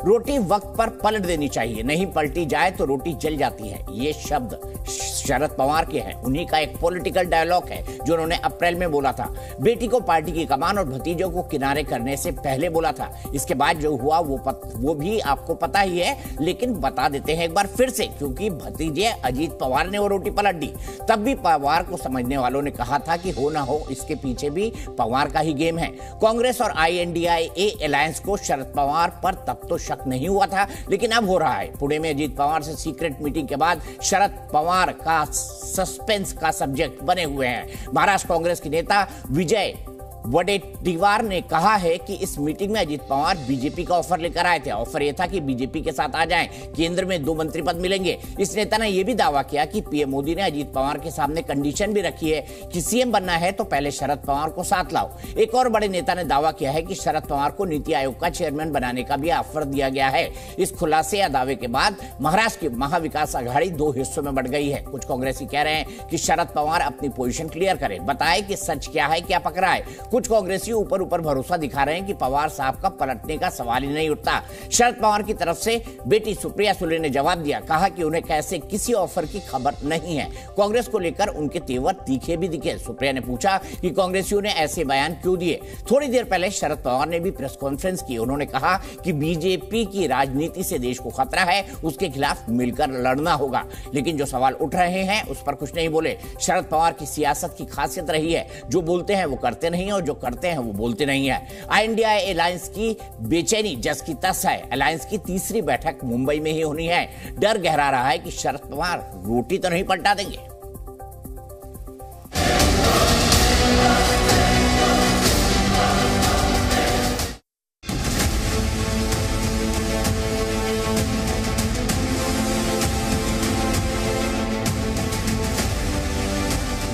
रोटी वक्त पर पलट देनी चाहिए, नहीं पलटी जाए तो रोटी जल जाती है। ये शब्द शरद पवार के हैं। उन्हीं का एक पॉलिटिकल डायलॉग है जो उन्होंने अप्रैल में बोला था। बेटी को पार्टी की कमान और भतीजों को किनारे करने से पहले बोला था। इसके बाद जो हुआ वो भी आपको पता ही है, लेकिन बता देते हैं एक बार फिर से, क्योंकि भतीजे अजीत पवार ने वो रोटी पलट दी। तब भी पवार को समझने वालों ने कहा था कि हो ना हो इसके पीछे भी पवार का ही गेम है। कांग्रेस और INDIA अलायंस को शरद पवार पर तब तो शक नहीं हुआ था, लेकिन अब हो रहा है। पुणे में अजीत पवार से सीक्रेट मीटिंग के बाद शरद पवार का सस्पेंस का सब्जेक्ट बने हुए हैं। महाराष्ट्र कांग्रेस के नेता विजय वडेट्टीवार ने कहा है कि इस मीटिंग में अजीत पवार बीजेपी का ऑफर लेकर आए थे। ऑफर यह था कि बीजेपी के साथ आ जाएं, केंद्र में 2 मंत्री पद मिलेंगे। इस नेता ने यह भी दावा किया कि पीएम मोदी ने अजीत पवार के सामने कंडीशन भी रखी है कि सीएम बनना है तो पहले शरद पवार को साथ लाओ। एक और बड़े नेता ने दावा किया है कि शरद पवार को नीति आयोग का चेयरमैन बनाने का भी ऑफर दिया गया है। इस खुलासे या दावे के बाद महाराष्ट्र की महाविकास आघाड़ी 2 हिस्सों में बढ़ गई है। कुछ कांग्रेसी कह रहे हैं कि शरद पवार अपनी पोजीशन क्लियर करें, बताए कि सच क्या है, क्या पकड़ा है। कुछ कांग्रेसी ऊपर भरोसा दिखा रहे हैं कि पवार साहब का पलटने का सवाल ही नहीं उठता। शरद पवार की तरफ से बेटी सुप्रिया सुले ने जवाब दिया, कहा कि उन्हें कैसे किसी ऑफर की खबर नहीं है। कांग्रेस को लेकर उनके तेवर तीखे भी दिखे। सुप्रिया ने पूछा कि कांग्रेसियों ने ऐसे बयान क्यों दिए। थोड़ी देर पहले शरद पवार ने भी प्रेस कॉन्फ्रेंस की। उन्होंने कहा कि बीजेपी की राजनीति से देश को खतरा है, उसके खिलाफ मिलकर लड़ना होगा। लेकिन जो सवाल उठ रहे हैं उस पर कुछ नहीं बोले। शरद पवार की सियासत की खासियत रही है, जो बोलते हैं वो करते नहीं और जो करते हैं वो बोलते नहीं है। INDIA अलायंस की बेचैनी जस की तस है। अलायंस की तीसरी बैठक मुंबई में ही होनी है। डर गहरा रहा है कि शरद पवार रोटी तो नहीं पलटा देंगे।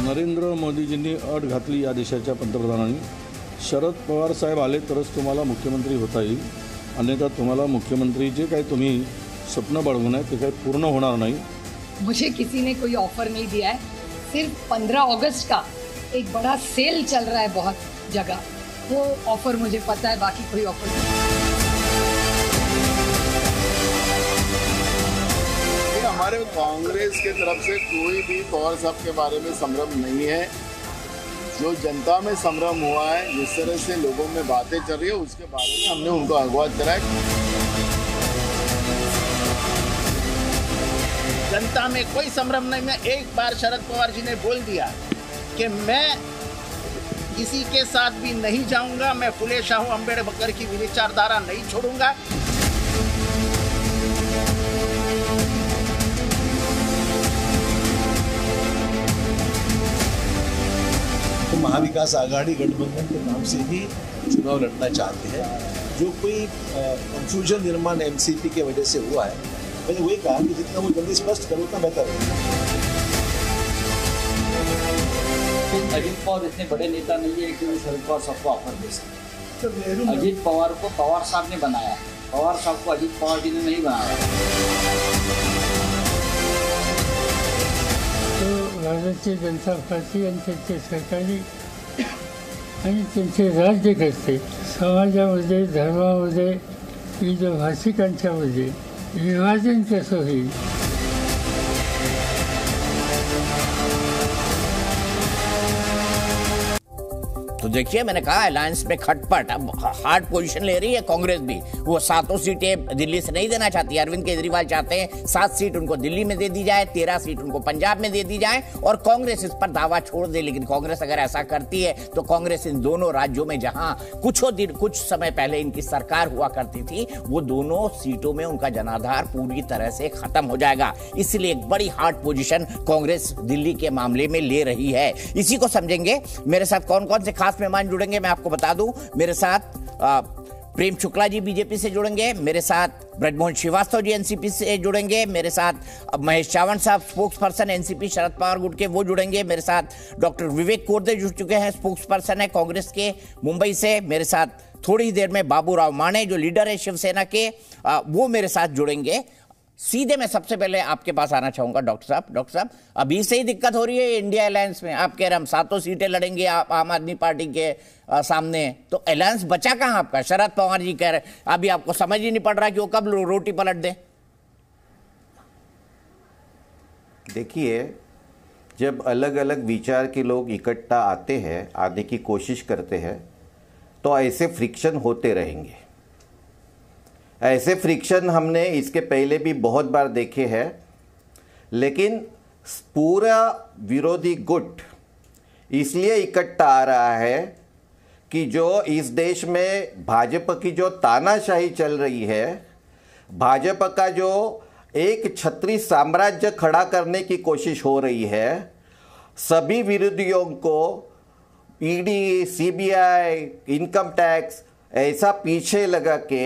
नरेंद्र मोदीजींनी अट घातली या देशाच्या पंतप्रधानांनी। शरद पवार साहेब आले तरच तुम्हाला मुख्यमंत्री होता येईल, अन्यथा तुम्हाला मुख्यमंत्री जे काही तुम्ही स्वप्न बाळगून आहे ते काही पूर्ण होणार नाही। मुझे किसी ने कोई ऑफर नहीं दिया है। सिर्फ 15 अगस्त का एक बड़ा सेल चल रहा है बहुत जगह, वो ऑफर मुझे पता है, बाकी कोई ऑफर नहीं। हमारे कांग्रेस के तरफ से कोई भी पवार साहब के बारे में संभ्रम नहीं है। जो जनता में संभ्रम हुआ है, जिस तरह से लोगों में बातें चल रही है, उसके बारे में हमने उनको अवगत कराया। जनता में कोई संभ्रम नहीं। मैं एक बार शरद पवार जी ने बोल दिया कि मैं किसी के साथ भी नहीं जाऊंगा, मैं फुले शाहू अम्बेडकर की विचारधारा नहीं छोड़ूंगा। महाविकास आघाड़ी गठबंधन के नाम से ही चुनाव लड़ना चाहते हैं। जो कोई कंफ्यूजन निर्माण MCP के वजह से हुआ है, मैंने वही कहा कि जितना वो जल्दी स्पष्ट करो उतना बेहतर है। अजीत पवार इतने बड़े नेता नहीं है कि शरद पवार सबको ऑफर दे सकते। अजीत पवार को पवार साहब ने बनाया, पवार साहब को अजीत पवार जी ने नहीं बनाया। भारतीय जनता पार्टी आणि त्यांचे सरकारी आणि त्यांचे राज्यकर्ते समाजामध्ये धर्मामध्ये विविध भाषिकांच्यामध्ये विभाजन कसं होईल। तो देखिए, मैंने कहा अलायंस में खटपट। अब हार्ड पोजीशन ले रही है कांग्रेस भी। वो 7 सीटें दिल्ली से नहीं देना चाहती। अरविंद केजरीवाल चाहते हैं 7 सीट उनको दिल्ली में दे दी जाए, 13 सीट उनको पंजाब में दे दी जाए और कांग्रेस इस पर दावा छोड़ दे। लेकिन कांग्रेस अगर ऐसा करती है तो कांग्रेस इन दोनों राज्यों में, जहां कुछ समय पहले इनकी सरकार हुआ करती थी, वो दोनों सीटों में उनका जनाधार पूरी तरह से खत्म हो जाएगा। इसलिए एक बड़ी हार्ड पोजीशन कांग्रेस दिल्ली के मामले में ले रही है। इसी को समझेंगे। मेरे साथ कौन कौन से खास मेहमान जुड़ेंगे मैं आपको बता दूं। मेरे साथ प्रेम शुक्ला जी बीजेपी से जुड़ेंगे, मेरे साथ ब्रजमोहन श्रीवास्तव जी एनसीपी से जुड़ेंगे, मेरे साथ महेश चावड़ साहब spokes person NCP Sharad Pawar गुट के वो जुड़ेंगे, मेरे साथ डॉक्टर विवेक कोरदे जुड़ चुके हैं, स्पोक्स पर्सन है कांग्रेस के मुंबई से, मेरे साथ थोड़ी ही देर में बाबूराव माने जो लीडर है शिवसेना के, वो मेरे साथ जुड़ेंगे। सीधे मैं सबसे पहले आपके पास आना चाहूंगा डॉक्टर साहब, अभी से ही दिक्कत हो रही है इंडिया अलायंस में। आप कह रहे हम 7 सीटें लड़ेंगे आप आम आदमी पार्टी के सामने, तो अलायंस बचा कहां आपका? शरद पवार जी कह रहे अभी आपको समझ ही नहीं पड़ रहा कि वो कब रोटी पलट दे। देखिए, जब अलग अलग विचार के लोग इकट्ठा आते हैं, आने की कोशिश करते हैं, तो ऐसे फ्रिक्शन होते रहेंगे। ऐसे फ्रिक्शन हमने इसके पहले भी बहुत बार देखे हैं, लेकिन पूरा विरोधी गुट इसलिए इकट्ठा आ रहा है कि जो इस देश में भाजपा की जो तानाशाही चल रही है, भाजपा का जो एक छत्री साम्राज्य खड़ा करने की कोशिश हो रही है, सभी विरोधियों को ईडी, सीबीआई, इनकम टैक्स ऐसा पीछे लगा के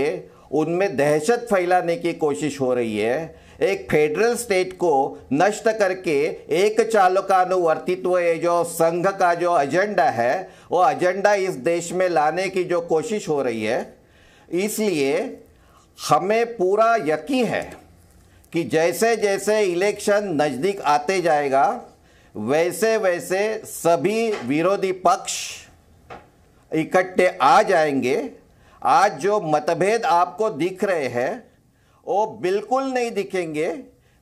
उनमें दहशत फैलाने की कोशिश हो रही है। एक फेडरल स्टेट को नष्ट करके एक चालकानुवर्तित्व, ये जो संघ का जो एजेंडा है, वो एजेंडा इस देश में लाने की जो कोशिश हो रही है। इसलिए हमें पूरा यकीन है कि जैसे जैसे इलेक्शन नज़दीक आते जाएगा, वैसे वैसे सभी विरोधी पक्ष इकट्ठे आ जाएंगे। आज जो मतभेद आपको दिख रहे हैं वो बिल्कुल नहीं दिखेंगे।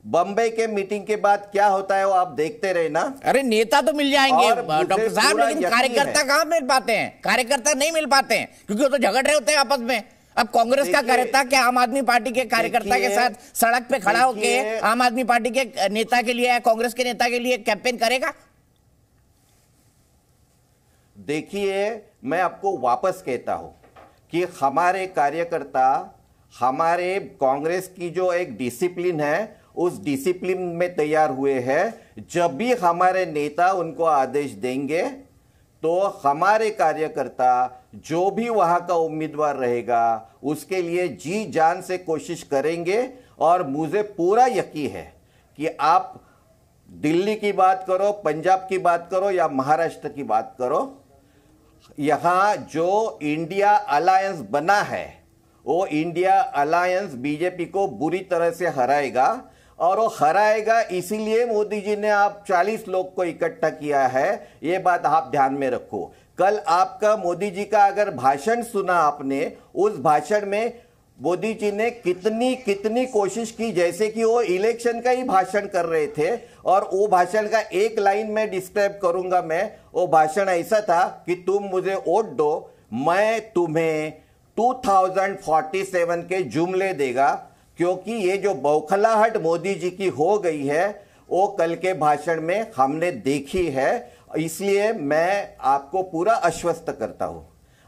बम्बई के मीटिंग के बाद क्या होता है वो आप देखते रहे ना। अरे नेता तो मिल जाएंगे डॉक्टर साहब, लेकिन कार्यकर्ता कहां मिल पाते हैं? कार्यकर्ता नहीं मिल पाते हैं क्योंकि वो तो झगड़ रहे होते हैं आपस में। अब कांग्रेस का कार्यकर्ता क्या आम आदमी पार्टी के कार्यकर्ता के साथ सड़क पे खड़ा होके आम आदमी पार्टी के नेता के लिए या कांग्रेस के नेता के लिए कैंपेन करेगा? देखिए, मैं आपको वापस कहता हूं कि हमारे कार्यकर्ता, हमारे कांग्रेस की जो एक डिसिप्लिन है, उस डिसिप्लिन में तैयार हुए हैं। जब भी हमारे नेता उनको आदेश देंगे तो हमारे कार्यकर्ता जो भी वहां का उम्मीदवार रहेगा उसके लिए जी जान से कोशिश करेंगे। और मुझे पूरा यकीन है कि आप दिल्ली की बात करो, पंजाब की बात करो या महाराष्ट्र की बात करो, यहां जो इंडिया अलायंस बना है वो इंडिया अलायंस बीजेपी को बुरी तरह से हराएगा। और वो हराएगा इसीलिए मोदी जी ने आप 40 लोग को इकट्ठा किया है, ये बात आप ध्यान में रखो। कल आपका मोदी जी का अगर भाषण सुना आपने, उस भाषण में मोदी जी ने कितनी कोशिश की जैसे कि वो इलेक्शन का ही भाषण कर रहे थे। और वो भाषण का एक लाइन में डिस्क्राइब करूंगा मैं। वो भाषण ऐसा था कि तुम मुझे वोट दो, मैं तुम्हें 2047 के जुमले देगा। क्योंकि ये जो बौखलाहट मोदी जी की हो गई है वो कल के भाषण में हमने देखी है। इसलिए मैं आपको पूरा आश्वस्त करता हूं,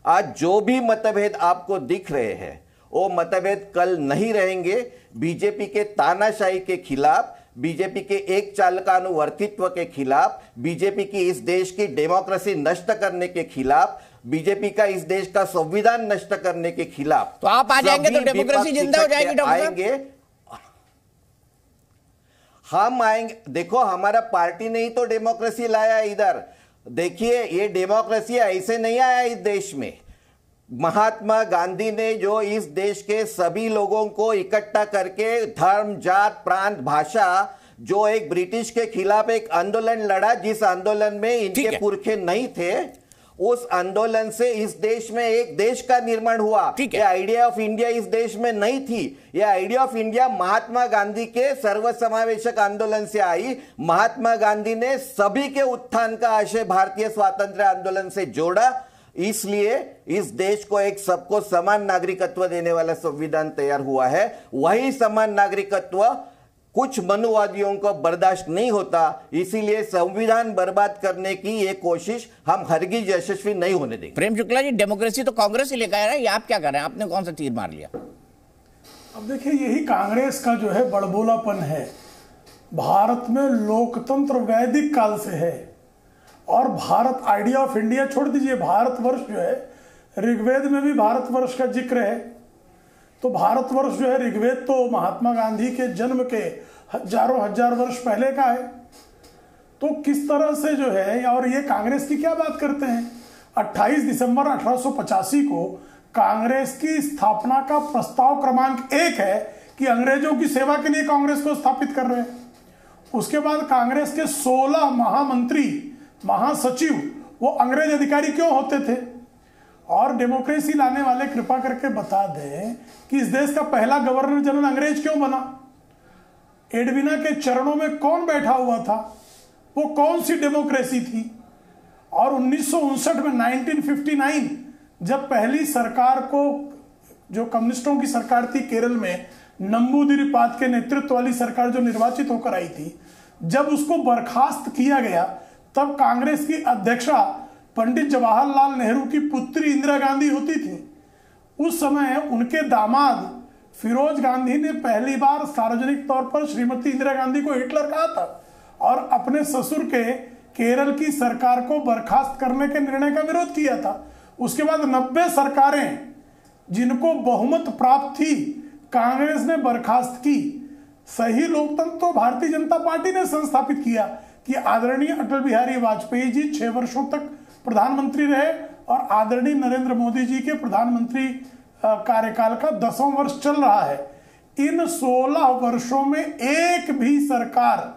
आज जो भी मतभेद आपको दिख रहे हैं वो मतभेद कल नहीं रहेंगे। बीजेपी के तानाशाही के खिलाफ, बीजेपी के एक चालकानुवर्तित्व के खिलाफ, बीजेपी की इस देश की डेमोक्रेसी नष्ट करने के खिलाफ, बीजेपी का इस देश का संविधान नष्ट करने के खिलाफ तो आप आ जाएंगे तो डेमोक्रेसी जिंदा हो जाएगी डॉक्टर साहब? हम आएंगे। देखो, हमारा पार्टी ने ही तो डेमोक्रेसी लाया इधर। देखिए, ये डेमोक्रेसी ऐसे नहीं आया इस देश में। महात्मा गांधी ने जो इस देश के सभी लोगों को इकट्ठा करके धर्म, जात, प्रांत, भाषा, जो एक ब्रिटिश के खिलाफ एक आंदोलन लड़ा, जिस आंदोलन में इनके पुरखे नहीं थे, उस आंदोलन से इस देश में एक देश का निर्माण हुआ। ये आइडिया ऑफ इंडिया इस देश में नहीं थी। ये idea of India Mahatma Gandhi के सर्वसमावेशक आंदोलन से आई। महात्मा गांधी ने सभी के उत्थान का आशय भारतीय स्वातंत्र्य आंदोलन से जोड़ा। इसलिए इस देश को एक सबको समान नागरिकत्व देने वाला संविधान तैयार हुआ है। वही समान नागरिकत्व कुछ मनुवादियों को बर्दाश्त नहीं होता, इसीलिए संविधान बर्बाद करने की ये कोशिश हम हरगिज यशस्वी नहीं होने देंगे। प्रेम शुक्ला जी, डेमोक्रेसी तो कांग्रेस ही लेकर आ रहा है, ये आप क्या कर रहे हैं? आपने कौन सा तीर मार लिया? अब देखिए, यही कांग्रेस का जो है बड़बोलापन है। भारत में लोकतंत्र वैदिक काल से है और भारत, आइडिया ऑफ इंडिया छोड़ दीजिए, भारतवर्ष जो है, ऋग्वेद में भी भारतवर्ष का जिक्र है। तो भारतवर्ष जो है, ऋग्वेद तो महात्मा गांधी के जन्म के हजारों हजार वर्ष पहले का है। तो किस तरह से जो है, और ये कांग्रेस की क्या बात करते हैं, 28 दिसंबर 1885 को कांग्रेस की स्थापना का प्रस्ताव क्रमांक 1 है कि अंग्रेजों की सेवा के लिए कांग्रेस को स्थापित कर रहे हैं। उसके बाद कांग्रेस के 16 महामंत्री, महासचिव वो अंग्रेज अधिकारी क्यों होते थे? और डेमोक्रेसी लाने वाले कृपा करके बता दें कि इस देश का पहला गवर्नर जनरल अंग्रेज क्यों बना? एडविना के चरणों में कौन बैठा हुआ था? वो कौन सी डेमोक्रेसी थी? और 1959 में 1959 जब पहली सरकार को, जो कम्युनिस्टों की सरकार थी केरल में, नंबूदिरीपाद के नेतृत्व वाली सरकार जो निर्वाचित होकर आई थी, जब उसको बर्खास्त किया गया तब कांग्रेस की अध्यक्षा पंडित जवाहरलाल नेहरू की पुत्री इंदिरा गांधी होती थी। उस समय उनके दामाद फिरोज गांधी ने पहली बार सार्वजनिक तौर पर श्रीमती इंदिरा गांधी को हिटलर कहा था और अपने ससुर के केरल की सरकार को बर्खास्त करने के निर्णय का विरोध किया था। उसके बाद 90 सरकारें जिनको बहुमत प्राप्त थी कांग्रेस ने बर्खास्त की। सही लोकतंत्र तो भारतीय जनता पार्टी ने संस्थापित किया कि आदरणीय अटल बिहारी वाजपेयी जी 6 वर्षों तक प्रधानमंत्री रहे और आदरणीय नरेंद्र मोदी जी के प्रधानमंत्री कार्यकाल का 10वां वर्ष चल रहा है। इन 16 वर्षों में एक भी सरकार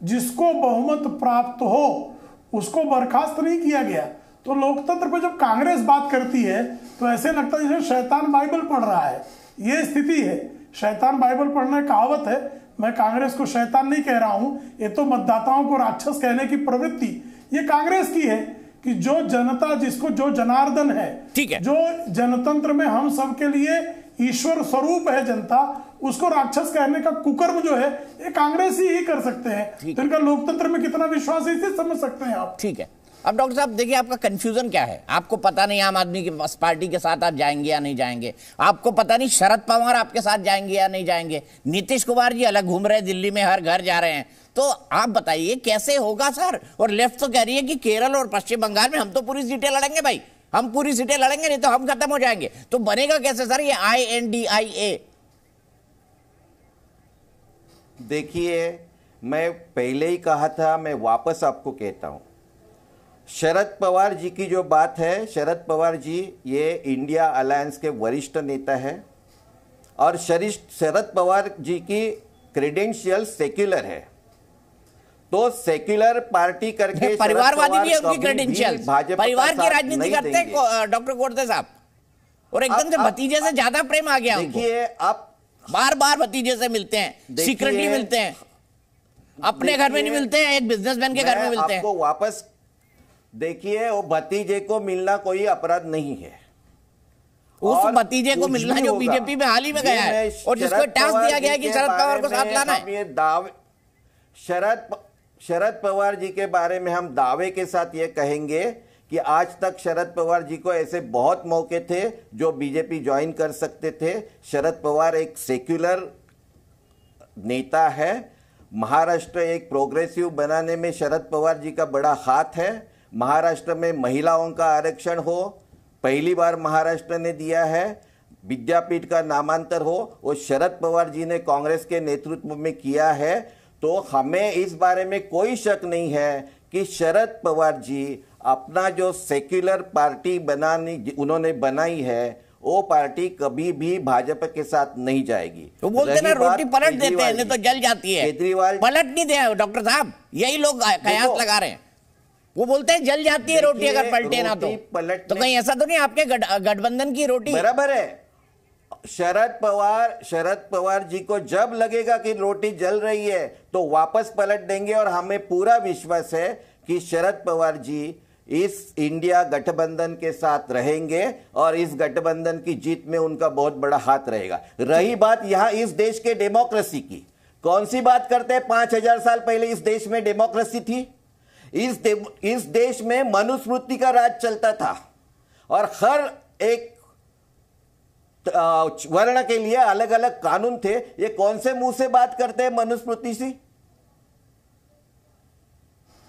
जिसको बहुमत प्राप्त हो उसको बर्खास्त नहीं किया गया। तो लोकतंत्र पर जब कांग्रेस बात करती है तो ऐसे लगता है जैसे शैतान बाइबल पढ़ रहा है। ये स्थिति है। शैतान बाइबल पढ़ना कहावत है। मैं कांग्रेस को शैतान नहीं कह रहा हूं, ये तो मतदाताओं को राक्षस कहने की प्रवृत्ति ये कांग्रेस की है कि जो जनता, जिसको जो जनार्दन है, ठीक है, जो जनतंत्र में हम सब के लिए ईश्वर स्वरूप है जनता, उसको राक्षस कहने का कुकर्म जो है ये कांग्रेस ही कर सकते हैं। तो इनका लोकतंत्र में कितना विश्वास है इसे समझ सकते हैं आप। ठीक है, अब डॉक्टर साहब देखिए, आपका कंफ्यूजन क्या है? आपको पता नहीं आम आदमी की पार्टी के साथ आप जाएंगे या नहीं जाएंगे, आपको पता नहीं शरद पवार आपके साथ जाएंगे या नहीं जाएंगे, नीतीश कुमार जी अलग घूम रहे हैं, दिल्ली में हर घर जा रहे हैं। तो आप बताइए कैसे होगा सर? और लेफ्ट तो कह रही है कि केरल और पश्चिम बंगाल में हम तो पूरी सीटें लड़ेंगे भाई, हम पूरी सीटें लड़ेंगे, नहीं तो हम खत्म हो जाएंगे। तो बनेगा कैसे सर ये INDIA? देखिए, मैं पहले ही कहा था, मैं वापस आपको कहता हूं, शरद पवार जी की जो बात है, शरद पवार जी ये इंडिया अलायंस के वरिष्ठ नेता है और शरद पवार जी की क्रेडेंशियल सेक्युलर है। तो सेक्युलर पार्टी करके परिवारवादी भी है उनकी क्रेडेंशियल, परिवार की राजनीति करते हैं डॉक्टर गोडसे साहब, और एकदम से भतीजे से ज्यादा प्रेम आ गया। देखिए, आप बार बार भतीजे से मिलते हैं, सीक्रेटली मिलते हैं, अपने घर में नहीं मिलते हैं, एक बिजनेसमैन के घर में मिलते हैं। आपको वापस देखिए, वो भतीजे को मिलना कोई अपराध नहीं है। उस भतीजे को मिलना जो बीजेपी में हाल ही में गया है और जिसको टास्क दिया गया है कि शरद पवार को साथ लाना है। ये दावे शरद पवार जी के बारे में हम दावे के साथ ये कहेंगे कि आज तक शरद पवार जी को ऐसे बहुत मौके थे जो बीजेपी ज्वाइन कर सकते थे। शरद पवार एक सेक्युलर नेता है। महाराष्ट्र एक प्रोग्रेसिव बनाने में शरद पवार जी का बड़ा हाथ है। महाराष्ट्र में महिलाओं का आरक्षण हो, पहली बार महाराष्ट्र ने दिया है। विद्यापीठ का नामांतर हो, वो शरद पवार जी ने कांग्रेस के नेतृत्व में किया है। तो हमें इस बारे में कोई शक नहीं है कि शरद पवार जी अपना जो सेक्युलर पार्टी उन्होंने बनाई है, वो पार्टी कभी भी भाजपा के साथ नहीं जाएगी। तो बोलते ना रोटी पलट देते हैं, नहीं तो जल जाती है। केजरीवाल पलट नहीं दे डॉक्टर साहब, यही लोग कयास लगा रहे हैं। वो बोलते हैं जल जाती है रोटी अगर पलटे ना तो कहीं ऐसा तो नहीं आपके गठबंधन की रोटी बराबर है। शरद पवार जी को जब लगेगा कि रोटी जल रही है तो वापस पलट देंगे और हमें पूरा विश्वास है कि शरद पवार जी इस इंडिया गठबंधन के साथ रहेंगे और इस गठबंधन की जीत में उनका बहुत बड़ा हाथ रहेगा। रही बात यहां इस देश के डेमोक्रेसी की, कौन सी बात करते हैं? 5000 साल पहले इस देश में डेमोक्रेसी थी। इस देश में मनुस्मृति का राज चलता था और हर एक वर्ण के लिए अलग अलग कानून थे। ये कौन से मुंह से बात करते हैं मनुस्मृति से?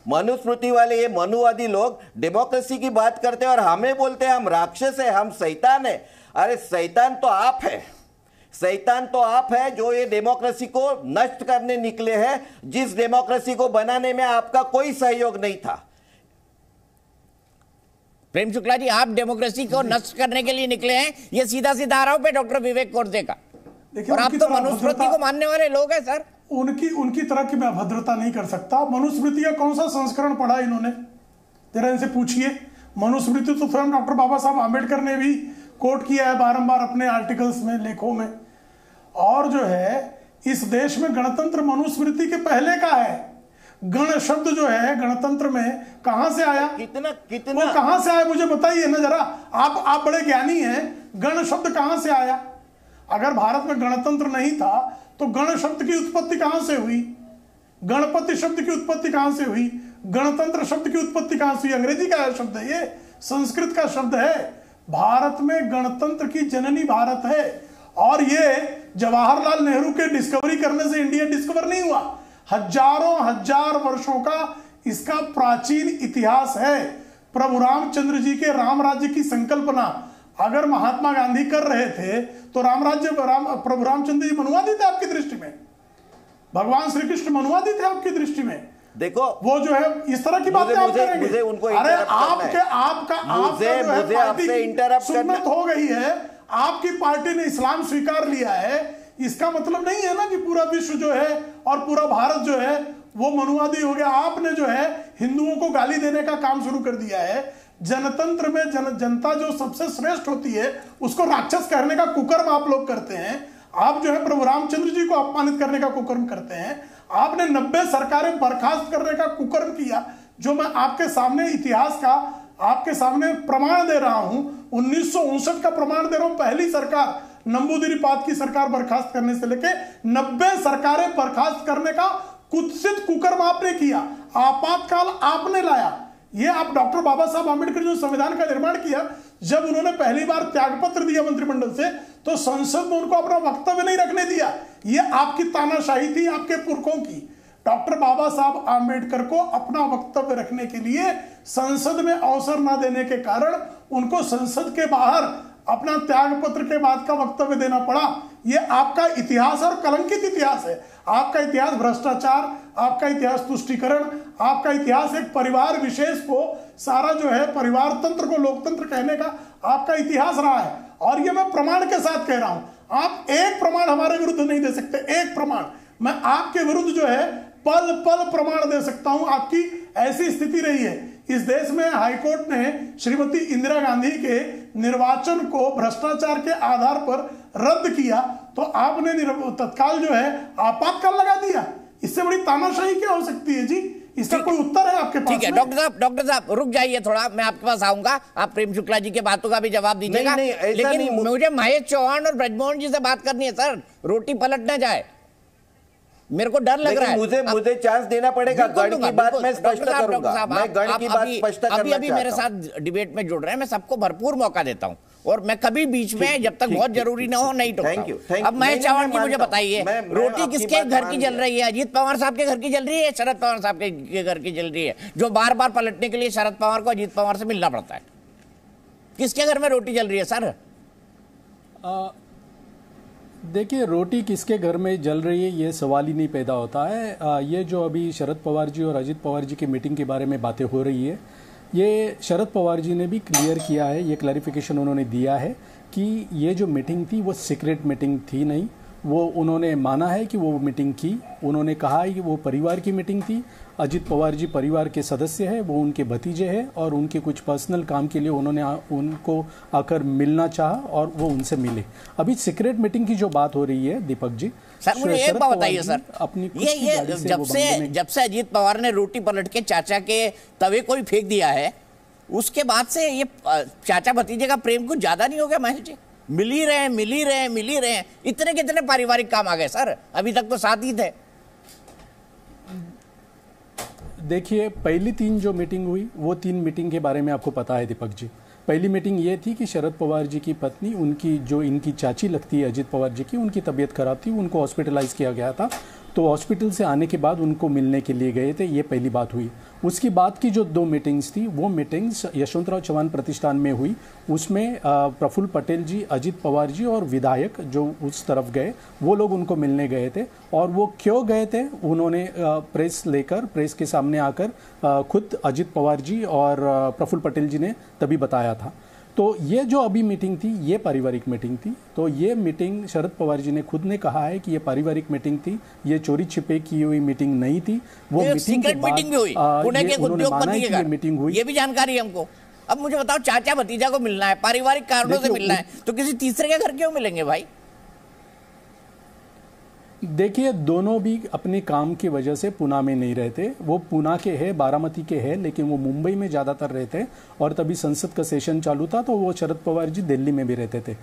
मनुस्मृति वाले ये मनुवादी लोग डेमोक्रेसी की बात करते हैं और हमें बोलते हैं हम राक्षस है, हम शैतान है। अरे शैतान तो आप है, शैतान तो आप है जो ये डेमोक्रेसी को नष्ट करने निकले हैं, जिस डेमोक्रेसी को बनाने में आपका कोई सहयोग नहीं था। प्रेम शुक्ला जी, आप डेमोक्रेसी को नष्ट करने के लिए निकले हैं, ये सीधा सीधा आरोप है डॉक्टर विवेक गोडसे का। देखिए, और आप उनकी तो तरह मनुस्मृति को मानने वाले लोग हैं सर। उनकी तरह की मैं अभद्रता नहीं कर सकता। मनुस्मृति का कौन सा संस्करण पढ़ा इन्होंने, जरा इनसे पूछिए। मनुस्मृति तो स्वयं डॉक्टर बाबा साहब आम्बेडकर ने भी कोट किया है बारंबार अपने आर्टिकल्स में, लेखों में। और जो है इस देश में गणतंत्र मनुस्मृति के पहले का है। गण शब्द जो है गणतंत्र में कहां से आया, कितना वो कहां से आया मुझे बताइए ना जरा। आप बड़े ज्ञानी हैं, गण शब्द कहां से आया? अगर भारत में गणतंत्र नहीं था तो गण शब्द की उत्पत्ति कहां से हुई? गणपति शब्द की उत्पत्ति कहां से हुई? गणतंत्र शब्द की उत्पत्ति कहां से हुई? अंग्रेजी का शब्द है, ये संस्कृत का शब्द है। भारत में गणतंत्र की जननी भारत है। और ये जवाहरलाल नेहरू के डिस्कवरी करने से इंडिया डिस्कवर नहीं हुआ। हजारों हजार वर्षों का इसका प्राचीन इतिहास है। प्रभु रामचंद्र जी के राम राज्य की संकल्पना अगर महात्मा गांधी कर रहे थे तो प्रभु रामचंद्र जी मनुवादी थे आपकी दृष्टि में? भगवान श्री कृष्ण मनुवादी थे आपकी दृष्टि में? देखो वो जो है इस तरह की बातें आप करेंगे। मुझे उनको अरे आपसे इंटरप्ट सुन्नत हो गई है, आपकी पार्टी ने इस्लाम स्वीकार लिया है। इसका मतलब नहीं है ना कि पूरा विश्व जो है और पूरा भारत जो है वो मनुवादी हो गया। आपने जो है हिंदुओं को गाली देने का काम शुरू कर दिया है। जनतंत्र में जनता जो सबसे श्रेष्ठ होती है उसको राक्षस कहने का कुकर्म आप लोग करते हैं। आप जो है प्रभु रामचंद्र जी को अपमानित करने का कुकर्म करते हैं। आपने 90 सरकारें बर्खास्त करने का कुकर्म किया, जो मैं आपके सामने इतिहास का आपके सामने प्रमाण दे रहा हूं। 1959 का प्रमाण दे रहा हूं। पहली सरकार नंबूदिरीपाद की सरकार बर्खास्त करने से लेके 90 सरकारें बर्खास्त करने का कुत्सित कुकर्म आपने किया। आपातकाल आपने लाया। ये आप डॉक्टर बाबा साहब आम्बेडकर जो संविधान का निर्माण किया, जब उन्होंने पहली बार त्यागपत्र दिया मंत्रिमंडल से तो संसद में उनको अपना वक्तव्य नहीं रखने दिया। ये आपकी तानाशाही थी, आपके पुरखों की। डॉक्टर बाबा साहब आम्बेडकर को अपना वक्तव्य रखने के लिए संसद में अवसर न देने के कारण उनको संसद के बाहर अपना त्याग पत्र के बाद का वक्तव्य देना पड़ा। यह आपका इतिहास और कलंकित इतिहास है। आपका इतिहास भ्रष्टाचार, आपका इतिहास तुष्टीकरण, आपका इतिहास एक परिवार विशेष को सारा जो है परिवार तंत्र को लोकतंत्र कहने का आपका इतिहास रहा है। और ये मैं प्रमाण के साथ कह रहा हूं। आप एक प्रमाण हमारे विरुद्ध नहीं दे सकते, एक प्रमाण। मैं आपके विरुद्ध जो है पल पल प्रमाण दे सकता हूं। आपकी ऐसी स्थिति रही है। इस देश में हाईकोर्ट ने श्रीमती इंदिरा गांधी के निर्वाचन को भ्रष्टाचार के आधार पर रद्द किया तो आपने तत्काल जो है आपातकाल लगा दिया। इससे बड़ी तानाशाही क्या हो सकती है जी? इसका कोई उत्तर है आपके पास? ठीक है डॉक्टर साहब रुक जाइए थोड़ा, मैं आपके पास आऊंगा। आप प्रेम शुक्ला जी के बातों का भी जवाब दीजिएगा। लेकिन मुझे महेश चौहान और ब्रजमोहन जी से बात करनी है सर। रोटी पलट ना जाए, मेरे को डर लग रहा है। मुझे चांस देना पड़ेगा। गण की बात मैं स्पष्ट करूंगा। मैं गण की बात स्पष्ट करना चाहता हूं। अभी मेरे साथ डिबेट में जुड़ रहे हैं, मैं सबको भरपूर मौका देता हूं और मैं कभी बीच में जब तक बहुत जरूरी ना हो नहीं टोकता। अब महेश चौहान जी मुझे बताइए, रोटी किसके घर की जल रही है? अजीत पवार साहब के घर की जल रही है, शरद पवार साहब के घर की जल रही है, जो बार बार पलटने के लिए शरद पवार को अजीत पवार से मिलना पड़ता है? किसके घर में रोटी जल रही है सर? देखिए, रोटी किसके घर में जल रही है ये सवाल ही नहीं पैदा होता है। ये जो अभी शरद पवार जी और अजीत पवार जी की मीटिंग के बारे में बातें हो रही है, ये शरद पवार जी ने भी क्लियर किया है, ये क्लैरिफिकेशन उन्होंने दिया है कि ये जो मीटिंग थी वो सीक्रेट मीटिंग थी नहीं। वो उन्होंने माना है कि वो मीटिंग की। उन्होंने कहा है कि वो परिवार की मीटिंग थी। अजीत पवार जी परिवार के सदस्य हैं, वो उनके भतीजे हैं और उनके कुछ पर्सनल काम के लिए उन्होंने उनको आकर मिलना चाहा और वो उनसे मिले। अभी सीक्रेट मीटिंग की जो बात हो रही है दीपक जी, सर मुझे एक बात बताइए सर, अपनी ये जब से अजीत पवार ने रोटी पलट के चाचा के तवे को ही फेंक दिया है, उसके बाद से ये चाचा भतीजे का प्रेम कुछ ज्यादा नहीं हो गया महेश जी? मिल ही रहे हैं। इतने कितने पारिवारिक काम आ गए सर, अभी तक तो साथ ही थे। देखिए, पहली 3 जो मीटिंग हुई वो 3 मीटिंग के बारे में आपको पता है दीपक जी। पहली मीटिंग ये थी कि शरद पवार जी की पत्नी, उनकी जो इनकी चाची लगती है अजीत पवार जी की, उनकी तबीयत खराब थी, उनको हॉस्पिटलाइज किया गया था। तो हॉस्पिटल से आने के बाद उनको मिलने के लिए गए थे, ये पहली बात हुई। उसकी बाद की जो 2 मीटिंग्स थी वो मीटिंग्स यशवंतराव चव्हाण प्रतिष्ठान में हुई। उसमें प्रफुल्ल पटेल जी, अजीत पवार जी और विधायक जो उस तरफ गए वो लोग उनको मिलने गए थे। और वो क्यों गए थे, उन्होंने प्रेस लेकर प्रेस के सामने आकर खुद अजीत पवार जी और प्रफुल्ल पटेल जी ने तभी बताया था। तो ये जो अभी मीटिंग थी ये पारिवारिक मीटिंग थी। तो ये मीटिंग शरद पवार जी ने खुद ने कहा है कि ये पारिवारिक मीटिंग थी, ये चोरी छिपे की हुई मीटिंग नहीं थी। वो मीटिंग के बाद मीटिंग भी हुई पुणे के उद्योगपति के घर, मीटिंग हुई, ये भी जानकारी हमको। अब मुझे बताओ, चाचा भतीजा को मिलना है, पारिवारिक कारणों से मिलना है, तो किसी तीसरे के घर क्यों मिलेंगे भाई? देखिए, दोनों भी अपने काम की वजह से पुणे में नहीं रहते। वो पुणे के हैं, बारामती के हैं, लेकिन वो मुंबई में ज़्यादातर रहते। और तभी संसद का सेशन चालू था तो वो शरद पवार जी दिल्ली में भी रहते थे।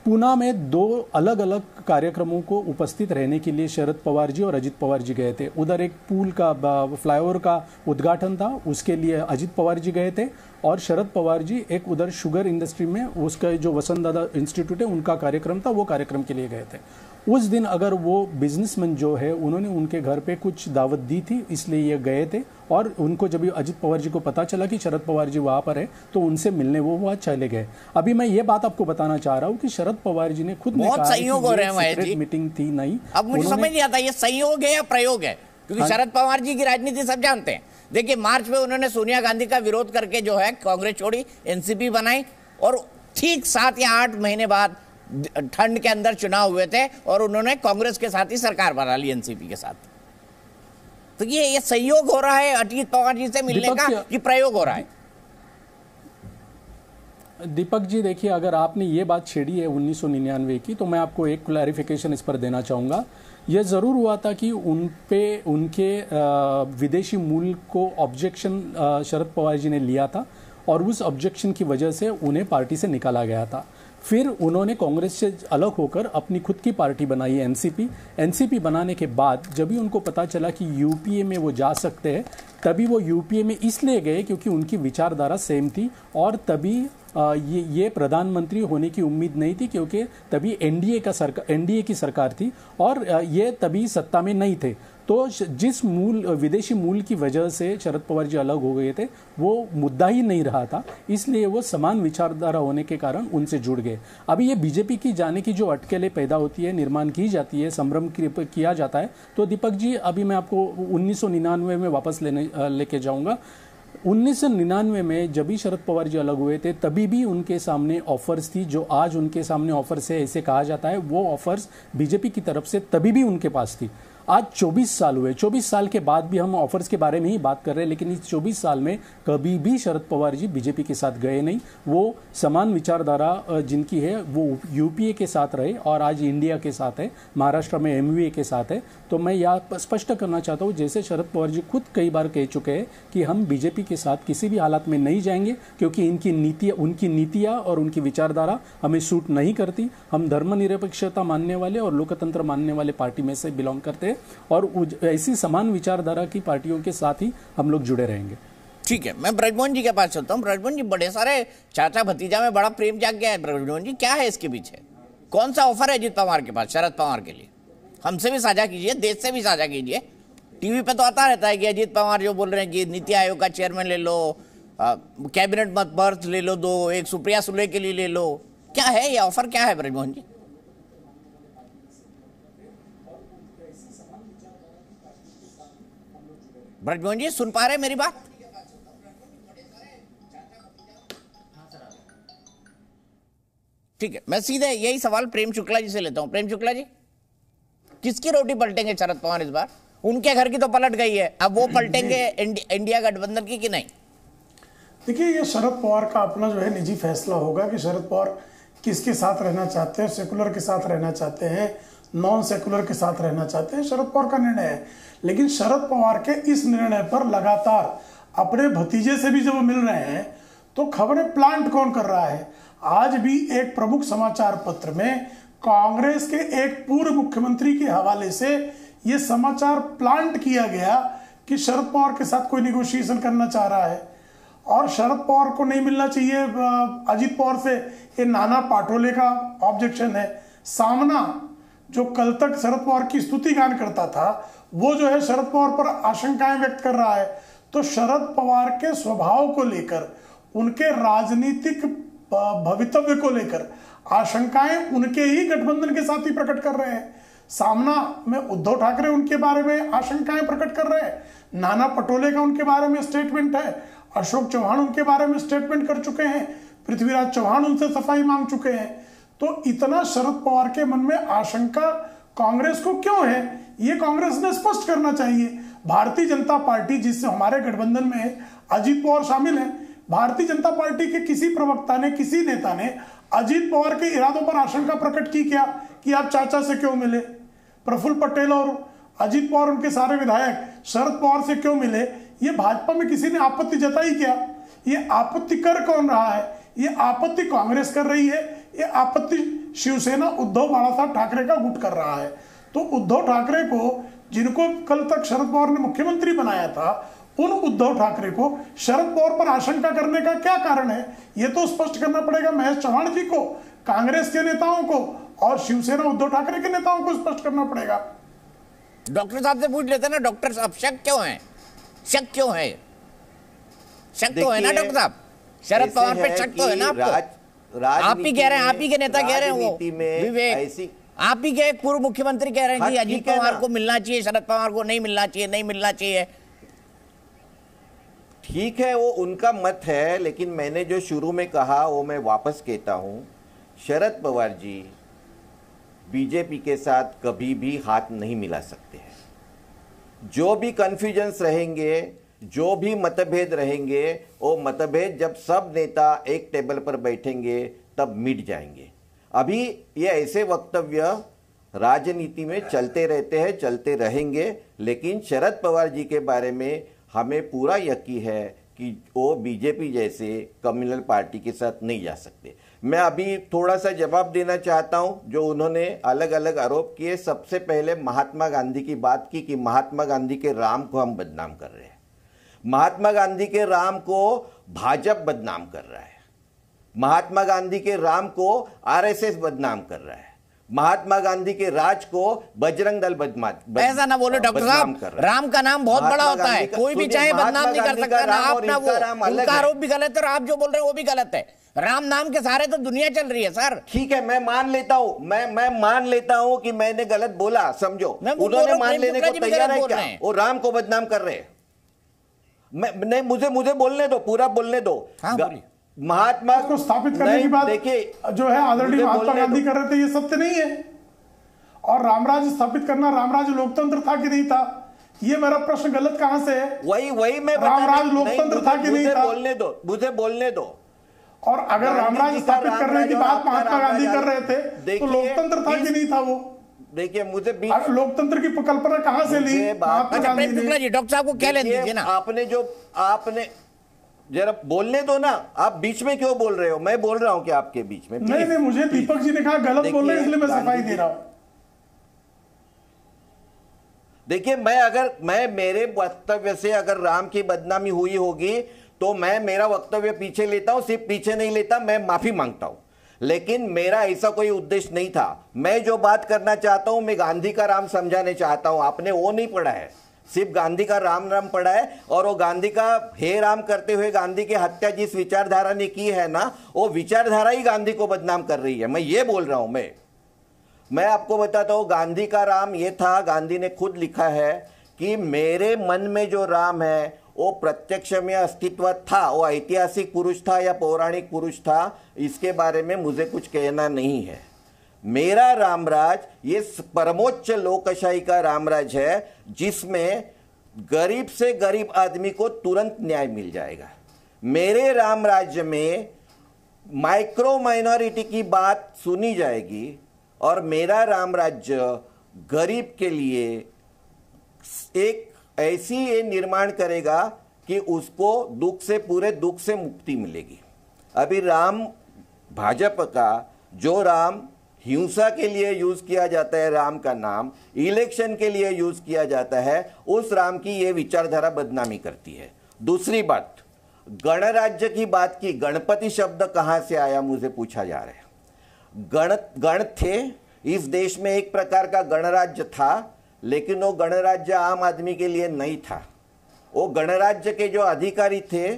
पुणे में 2 अलग अलग कार्यक्रमों को उपस्थित रहने के लिए शरद पवार जी और अजित पवार जी गए थे। उधर एक पुल का, फ्लाईओवर का उद्घाटन था, उसके लिए अजित पवार जी गए थे। और शरद पवार जी एक उधर शुगर इंडस्ट्री में उसका जो वसंतदादा इंस्टीट्यूट है उनका कार्यक्रम था, वो कार्यक्रम के लिए गए थे। उस दिन अगर वो बिजनेसमैन जो है उन्होंने उनके घर पे कुछ दावत दी थी, इसलिए ये गए थे। और उनको जब अजित पवार जी को पता चला कि शरद पवार जी वहां पर है तो उनसे मिलने वो वहां चले गए। अभी मैं ये बात आपको बताना चाह रहा हूँ कि शरद पवार जी ने खुद ने कहा कि ये मीटिंग थी नहीं। अब मुझे समझ नहीं आता ये संयोग है या प्रयोग है, क्योंकि शरद पवार जी की राजनीति सब जानते हैं। देखिए, मार्च में उन्होंने सोनिया गांधी का विरोध करके जो है कांग्रेस छोड़ी, एनसीपी बनाई, और ठीक 7 या 8 महीने बाद ठंड के अंदर चुनाव हुए थे और उन्होंने कांग्रेस के साथ ही सरकार बना ली, एनसीपी के साथ। तो ये संयोग हो रहा है अजित पवार जी से मिलने का, ये प्रयोग हो रहा है? दीपक जी, देखिए, अगर आपने ये बात छेड़ी है 1999 की, तो मैं आपको एक क्लैरिफिकेशन इस पर देना चाहूँगा। यह ज़रूर हुआ था कि उनके विदेशी मूल को ऑब्जेक्शन शरद पवार जी ने लिया था और उस ऑब्जेक्शन की वजह से उन्हें पार्टी से निकाला गया था। फिर उन्होंने कांग्रेस से अलग होकर अपनी खुद की पार्टी बनाई है, एनसीपी बनाने के बाद जब भी उनको पता चला कि यूपीए में वो जा सकते हैं, तभी वो यूपीए में इसलिए गए क्योंकि उनकी विचारधारा सेम थी। और तभी ये प्रधानमंत्री होने की उम्मीद नहीं थी क्योंकि तभी एनडीए की सरकार थी और ये तभी सत्ता में नहीं थे। तो जिस विदेशी मूल की वजह से शरद पवार जी अलग हो गए थे वो मुद्दा ही नहीं रहा था, इसलिए वो समान विचारधारा होने के कारण उनसे जुड़ गए। अभी ये बीजेपी की जाने की जो अटकलें पैदा होती है, निर्माण की जाती है, संभ्रम किया जाता है, तो दीपक जी अभी मैं आपको 1999 में वापस लेके जाऊंगा। 1999 में जब भी शरद पवार जी अलग हुए थे तभी भी उनके सामने ऑफर्स थी, जो आज उनके सामने ऑफर्स है ऐसे कहा जाता है, वो ऑफर्स बीजेपी की तरफ से तभी भी उनके पास थी। आज 24 साल हुए, 24 साल के बाद भी हम ऑफर्स के बारे में ही बात कर रहे हैं, लेकिन इस 24 साल में कभी भी शरद पवार जी बीजेपी के साथ गए नहीं। वो समान विचारधारा जिनकी है वो यूपीए के साथ रहे और आज इंडिया के साथ है, महाराष्ट्र में एमवीए के साथ है। तो मैं यह स्पष्ट करना चाहता हूँ, जैसे शरद पवार जी खुद कई बार कह चुके हैं कि हम बीजेपी के साथ किसी भी हालात में नहीं जाएंगे क्योंकि उनकी नीतियाँ और उनकी विचारधारा हमें सूट नहीं करती। हम धर्मनिरपेक्षता मानने वाले और लोकतंत्र मानने वाले पार्टी में से बिलोंग करते हैं और ऐसी समान विचारधारा की पार्टियों के साथ ही हम लोग जुड़े रहेंगे। ठीक है, मैं ब्रजमोहन जी के पास चलता हूँ। ब्रजमोहन जी, बड़े सारे चाचा भतीजा में बड़ा प्रेम जाग गया है। ब्रजमोहन जी, क्या है इसके पीछे? कौन सा ऑफर है अजित पवार के पास शरद पवार के लिए? हमसे भी साझा कीजिए, देश से भी साझा कीजिए। टीवी पे तो आता रहता है कि अजित पवार जो बोल रहे हैं कि नीति आयोग का चेयरमैन ले लो, कैबिनेट मत बर्थ ले लो, 2 एक सुप्रिया सुले के लिए ले लो। क्या है ये ऑफर, क्या है ब्रजमोहन जी? ब्रजमोहन जी सुन पा रहे मेरी बात? ठीक है, मैं सीधे यही सवाल प्रेम शुक्ला जी से लेता हूं। प्रेम शुक्ला जी, किसकी रोटी पलटेंगे शरद पवार इस बार? उनके घर की तो पलट गई है, अब वो पलटेंगे इंडिया गठबंधन की कि नहीं? देखिए, ये शरद पवार का अपना जो है निजी फैसला होगा कि शरद पवार किसके साथ रहना चाहते हैं, सेकुलर के साथ रहना चाहते हैं, नॉन सेकुलर के साथ रहना चाहते हैं, शरद पवार का निर्णय है। लेकिन शरद पवार के इस निर्णय पर लगातार अपने भतीजे से भी जब मिल रहे हैं तो खबरें प्लांट कौन कर रहा है? आज भी एक प्रमुख समाचार पत्र में कांग्रेस के एक पूर्व मुख्यमंत्री के हवाले से यह समाचार प्लांट किया गया कि शरद पवार के साथ कोई निगोशिएशन करना चाह रहा है और शरद पवार को नहीं मिलना चाहिए अजित पवार से। ये नाना पाटोले का ऑब्जेक्शन है। सामना जो कल तक शरद पवार की स्तुति गान करता था वो जो है शरद पवार पर आशंकाएं व्यक्त कर रहा है। तो शरद पवार के स्वभाव को लेकर, उनके राजनीतिक भवितव्य को लेकर आशंकाएं उनके ही गठबंधन के साथ ही प्रकट कर रहे हैं। सामना में उद्धव ठाकरे उनके बारे में आशंकाएं प्रकट कर रहे हैं, नाना पटोले का उनके बारे में स्टेटमेंट है, अशोक चौहान उनके बारे में स्टेटमेंट कर चुके हैं, पृथ्वीराज चौहान उनसे सफाई मांग चुके हैं। तो इतना शरद पवार के मन में आशंका कांग्रेस को क्यों है, ये कांग्रेस ने स्पष्ट करना चाहिए। भारतीय जनता पार्टी, जिससे हमारे गठबंधन में अजीत पवार शामिल है, भारतीय जनता पार्टी के किसी प्रवक्ता ने, किसी नेता ने अजीत पवार के इरादों पर आशंका प्रकट की क्या कि आप चाचा से क्यों मिले? प्रफुल्ल पटेल और अजीत पवार, उनके सारे विधायक शरद पवार से क्यों मिले? ये भाजपा में किसी ने आपत्ति जताई क्या? ये आपत्ति कर कौन रहा है? ये आपत्ति कांग्रेस कर रही है, ये आपत्ति शिवसेना उद्धव बाळासाहेब ठाकरे का गुट कर रहा है। तो उद्धव ठाकरे को, जिनको कल तक शरद पवार ने मुख्यमंत्री बनाया था, उन उद्धव ठाकरे को शरद पवार पर आशंका करने का क्या कारण है? ये तो स्पष्ट करना पड़ेगा महेश चौहान जी को, कांग्रेस के नेताओं को और शिवसेना उद्धव ठाकरे के नेताओं को स्पष्ट करना पड़ेगा। डॉक्टर साहब से पूछ लेते ना, डॉक्टर साहब शक क्यों है? शक क्यों है? शक तो है ना डॉक्टर साहब, शरद पवार पे शक तो है ना आपको? आप ही कह रहे हैं, आप ही के नेता कह रहे हैं, वो विवेक, आप ही के एक पूर्व मुख्यमंत्री कह रहे हैं कि अजीत पवार को मिलना चाहिए, शरद पवार को नहीं मिलना चाहिए, नहीं मिलना चाहिए। ठीक है, वो उनका मत है, लेकिन मैंने जो शुरू में कहा वो मैं वापस कहता हूं, शरद पवार जी बीजेपी के साथ कभी भी हाथ नहीं मिला सकते हैं। जो भी कन्फ्यूजन्स रहेंगे, जो भी मतभेद रहेंगे, वो मतभेद जब सब नेता एक टेबल पर बैठेंगे तब मिट जाएंगे। अभी ये ऐसे वक्तव्य राजनीति में चलते रहते हैं, चलते रहेंगे, लेकिन शरद पवार जी के बारे में हमें पूरा यकीन है कि वो बीजेपी जैसे कम्युनल पार्टी के साथ नहीं जा सकते। मैं अभी थोड़ा सा जवाब देना चाहता हूं, जो उन्होंने अलग अलग आरोप किए। सबसे पहले महात्मा गांधी की बात की कि महात्मा गांधी के राम को हम बदनाम कर रहे हैं। महात्मा गांधी के राम को भाजपा बदनाम कर रहा है, महात्मा गांधी के राम को आरएसएस बदनाम कर रहा है, महात्मा गांधी के राज को बजरंग दल बदनाम। ऐसा ना बोलो डॉक्टर साहब, राम का नाम बहुत बड़ा होता है, कोई भी चाहे बदनाम नहीं कर सकता ना। आप ना वो, उनका आरोप भी गलत है और आप जो बोल रहे हैं वो भी गलत है। राम नाम के सहारे तो दुनिया चल रही है सर। ठीक है, मैं मान लेता हूं, मैं मान लेता हूं कि मैंने गलत बोला, समझो। उन्होंने मान लेने को तैयार है क्या? वो राम को बदनाम कर रहे हैं। नहीं, मुझे बोलने दो, पूरा बोलने दो। महात्मा को स्थापित करने की बात देखिए जो है आदरणीय महात्मा गांधी कर रहे थे, ये सत्य नहीं है। और रामराज स्थापित करना, रामराज लोकतंत्र था कि नहीं था, ये मेरा प्रश्न गलत कहां से है? वही मैं रामराज लोकतंत्र था कि नहीं था? बोलने दो, मुझे बोलने दो। और अगर रामराज स्थापित करने की बात महात्मा गांधी कर रहे थे तो लोकतंत्र था कि नहीं था? वो देखिए, मुझे लोकतंत्र की कल्पना कहां से ली महात्मा गांधी ने? डॉक्टर साहब को क्या लेने दीजिए ना। आपने जरा बोलने दो ना, आप बीच में क्यों बोल रहे हो? मैं बोल रहा हूं कि आपके बीच में? नहीं, मुझे दीपक जी ने कहा गलत बोल रहे हैं, इसलिए मैं सफाई दे रहा हूं। देखिए, मैं मेरे वक्तव्य से अगर राम की बदनामी हुई होगी तो मैं मेरा वक्तव्य पीछे लेता हूं, सिर्फ पीछे नहीं लेता, मैं माफी मांगता हूं। लेकिन मेरा ऐसा कोई उद्देश्य नहीं था। मैं जो बात करना चाहता हूं, मैं गांधी का राम समझाने चाहता हूं। आपने वो नहीं पढ़ा है, सिर्फ गांधी का राम पढ़ा है। और वो गांधी का हे राम करते हुए गांधी की हत्या जिस विचारधारा ने की है ना, वो विचारधारा ही गांधी को बदनाम कर रही है। मैं ये बोल रहा हूं। मैं आपको बताता हूं, गांधी का राम ये था, गांधी ने खुद लिखा है कि मेरे मन में जो राम है वो प्रत्यक्ष में अस्तित्व था, वो ऐतिहासिक पुरुष था या पौराणिक पुरुष था, इसके बारे में मुझे कुछ कहना नहीं है। मेरा रामराज ये परमोच्च लोकशाही का रामराज है, जिसमें गरीब से गरीब आदमी को तुरंत न्याय मिल जाएगा। मेरे रामराज्य में माइक्रो माइनॉरिटी की बात सुनी जाएगी और मेरा रामराज्य गरीब के लिए एक ऐसी ये निर्माण करेगा कि उसको दुख से, पूरे दुख से मुक्ति मिलेगी। अभी राम, भाजपा का जो राम हिंसा के लिए यूज किया जाता है, राम का नाम इलेक्शन के लिए यूज किया जाता है, उस राम की ये विचारधारा बदनामी करती है। दूसरी बात, गणराज्य की बात की, गणपति शब्द कहां से आया मुझे पूछा जा रहा है। गण थे, इस देश में एक प्रकार का गणराज्य था, लेकिन वो गणराज्य आम आदमी के लिए नहीं था। वो गणराज्य के जो अधिकारी थे,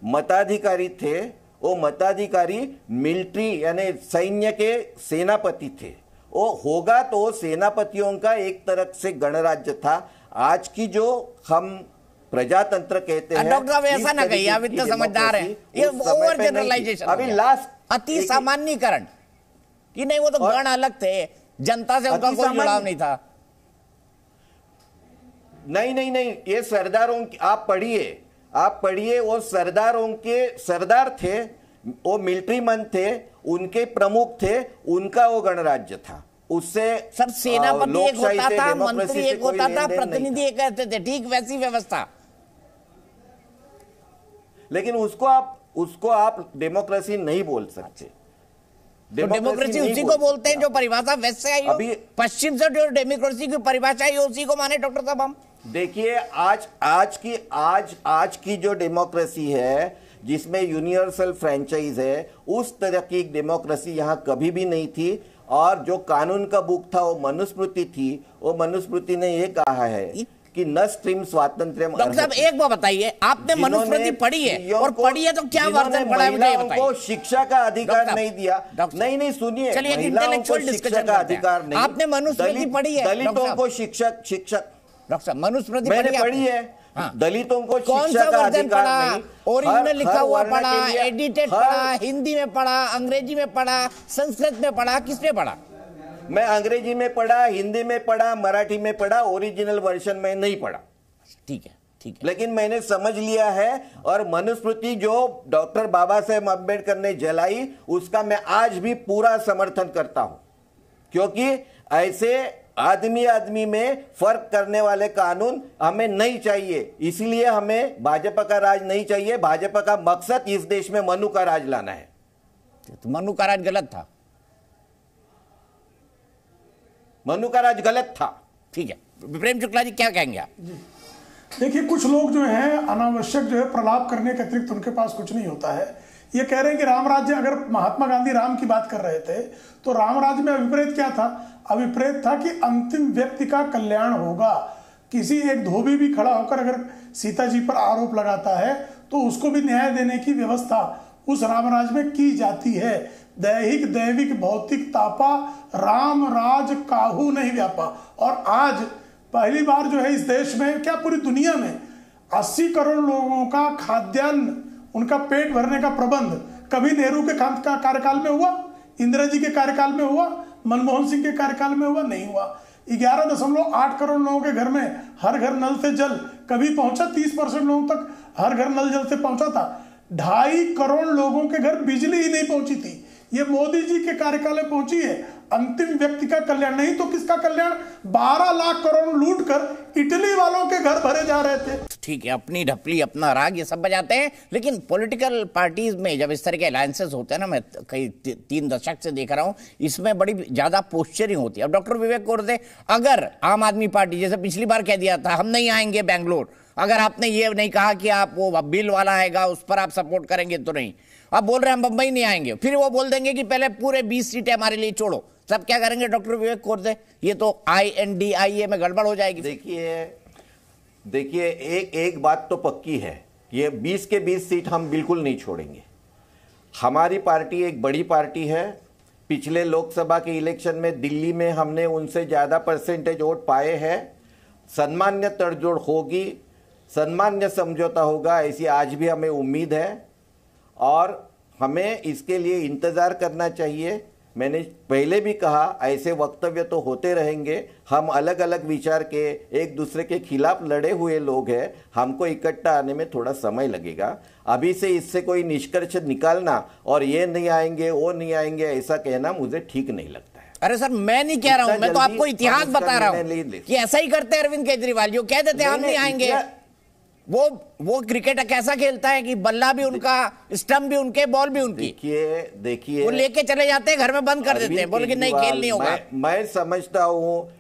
मताधिकारी थे, वो मताधिकारी मिलिट्री यानी सैन्य के सेनापति थे। वो होगा तो सेनापतियों का एक तरह से गणराज्य था। आज की जो हम प्रजातंत्र कहते हैं। डॉक्टर साहब ऐसा ना कहिए, आप इतने समझदार हैं, ये ओवर जनरलाइजेशन, अभी लास्ट अति सामान्यीकरण कि नहीं वो तो गण अलग थे, जनता से उनका कोई जुड़ाव नहीं था। नहीं, ये सरदारों की आप पढ़िए वो सरदारों के सरदार थे, वो मिलिट्री मैन थे, उनके प्रमुख थे, उनका वो गणराज्य था। उससे सर सेनापति एक होता था, मंत्री एक होता था, प्रतिनिधि एक कहते थे, ठीक वैसी व्यवस्था। लेकिन उसको आप डेमोक्रेसी नहीं बोल सकते। डेमोक्रेसी उसी को बोलते हैं जो परिभाषा वेस्ट से आई हो, पश्चिम से जो डेमोक्रेसी की परिभाषा आई हो उसी को माने डॉक्टर साहब हम। देखिए आज की जो डेमोक्रेसी है जिसमें यूनिवर्सल फ्रेंचाइज है, उस तरह की डेमोक्रेसी यहां कभी भी नहीं थी। और जो कानून का बुक था वो मनुस्मृति थी, वो मनुस्मृति ने ये कहा है कि न स्त्रीम स्वातंत्र्यम। डॉक्टर साहब एक बात बताइए, आपने मनुस्मृति पढ़ी है और पढ़ी है तो क्या वर्जन पढ़ा है मुझे बताइए। को शिक्षा का अधिकार नहीं दिया। नहीं सुनिए, चलिए इंटेलेक्चुअल डिस्कशन का अधिकार नहीं। आपने मनुस्मृति पढ़ी है? दलितों को शिक्षक डॉक्टर साहब मनुस्मृति मैंने पढ़ी है। हाँ। दलितों को शिक्षा का अधिकार नहीं। ओरिजिनल लिखा हुआ पढ़ा, एडिटेड पढ़ा, हिंदी में पढ़ा, अंग्रेजी में पढ़ा, संस्कृत में पढ़ा, किसमें पढ़ा? मैं अंग्रेजी में पढ़ा, हिंदी में पढ़ा, मराठी में पढ़ा, ओरिजिनल वर्जन में नहीं पढ़ा। ठीक है। लेकिन मैंने समझ लिया है, और मनुस्मृति जो डॉक्टर बाबा साहेब अम्बेडकर ने जलाई उसका मैं आज भी पूरा समर्थन करता हूं, क्योंकि ऐसे आदमी में फर्क करने वाले कानून हमें नहीं चाहिए। इसलिए हमें भाजपा का राज नहीं चाहिए। भाजपा का मकसद इस देश में मनु का राज लाना है। तो मनु का राज गलत था, मनु का राज गलत था। ठीक है, प्रेम शुक्ला जी क्या कहेंगे आप? देखिए कुछ लोग जो है अनावश्यक जो है प्रलाप करने के अतिरिक्त उनके पास कुछ नहीं होता है। ये कह रहे हैं कि राम राज्य, अगर महात्मा गांधी राम की बात कर रहे थे तो राम राज्य में अभिप्रेत क्या था? अभिप्रेत था कि अंतिम व्यक्ति का कल्याण होगा। किसी एक धोबी भी खड़ा होकर अगर सीता जी पर आरोप लगाता है तो उसको भी न्याय देने की व्यवस्था उस राम राज्य में की जाती है। दैहिक दैविक भौतिक तापा, राम राज काहू नहीं व्यापा। और आज पहली बार जो है इस देश में, क्या पूरी दुनिया में 80 करोड़ लोगों का खाद्यान्न, उनका पेट भरने का प्रबंध कभी नेहरू के कार्यकाल में हुआ, इंदिरा जी के कार्यकाल में हुआ, मनमोहन सिंह के कार्यकाल में हुआ? नहीं हुआ। 11.8 करोड़ लोगों के घर में हर घर नल से जल कभी पहुंचा? 30% लोगों तक हर घर नल जल से पहुंचा था। 2.5 करोड़ लोगों के घर बिजली ही नहीं पहुंची थी। ये मोदी जी के कार्यकाल में पहुंची है। अंतिम व्यक्ति का कल्याण नहीं तो किसका कल्याण? 12 लाख करोड़ लूट कर इटली वालों के घर भरे जा रहे थे। ठीक है, अपनी ढपली अपना राग ये सब बजाते हैं, लेकिन पॉलिटिकल पार्टीज में जब इस तरह के अलायंसेस होते हैं ना, मैं कई 3 दशक से देख रहा हूं, इसमें बड़ी ज्यादा पोस्चरिंग होती है। अब डॉक्टर विवेक गोरदे, अगर आम आदमी पार्टी जैसे पिछली बार कह दिया था हम नहीं आएंगे बेंगलोर, अगर आपने ये नहीं कहा कि आप वो बिल वाला आएगा उस पर आप सपोर्ट करेंगे तो नहीं, अब बोल रहे हैं हम बंबई नहीं आएंगे, फिर वो बोल देंगे कि पहले पूरे 20 सीटें हमारे लिए छोड़ो, सब क्या करेंगे डॉक्टर विवेक गोरदे? ये तो INDIA में गड़बड़ हो जाएगी। देखिए एक बात तो पक्की है, ये 20 के 20 सीट हम बिल्कुल नहीं छोड़ेंगे। हमारी पार्टी एक बड़ी पार्टी है। पिछले लोकसभा के इलेक्शन में दिल्ली में हमने उनसे ज़्यादा परसेंटेज वोट पाए हैं। सन्मान्य तड़जोड़ होगी, सन्मान्य समझौता होगा, ऐसी आज भी हमें उम्मीद है और हमें इसके लिए इंतज़ार करना चाहिए। मैंने पहले भी कहा, ऐसे वक्तव्य तो होते रहेंगे। हम अलग अलग विचार के एक दूसरे के खिलाफ लड़े हुए लोग हैं, हमको इकट्ठा आने में थोड़ा समय लगेगा। अभी से इससे कोई निष्कर्ष निकालना और ये नहीं आएंगे वो नहीं आएंगे ऐसा कहना मुझे ठीक नहीं लगता है। अरे सर मैं नहीं कह रहा हूं, मैं तो आपको इतिहास बता रहा हूं कि ऐसा ही करते हैं अरविंद केजरीवाल, जो कह देते हैं हम नहीं आएंगे। वो क्रिकेट कैसा खेलता है कि बल्ला भी उनका, स्टंप भी उनके, बॉल भी उनकी। देखिए वो लेके चले जाते हैं, घर में बंद कर देते हैं, बोले कि नहीं खेल नहीं होगा। मैं समझता हूँ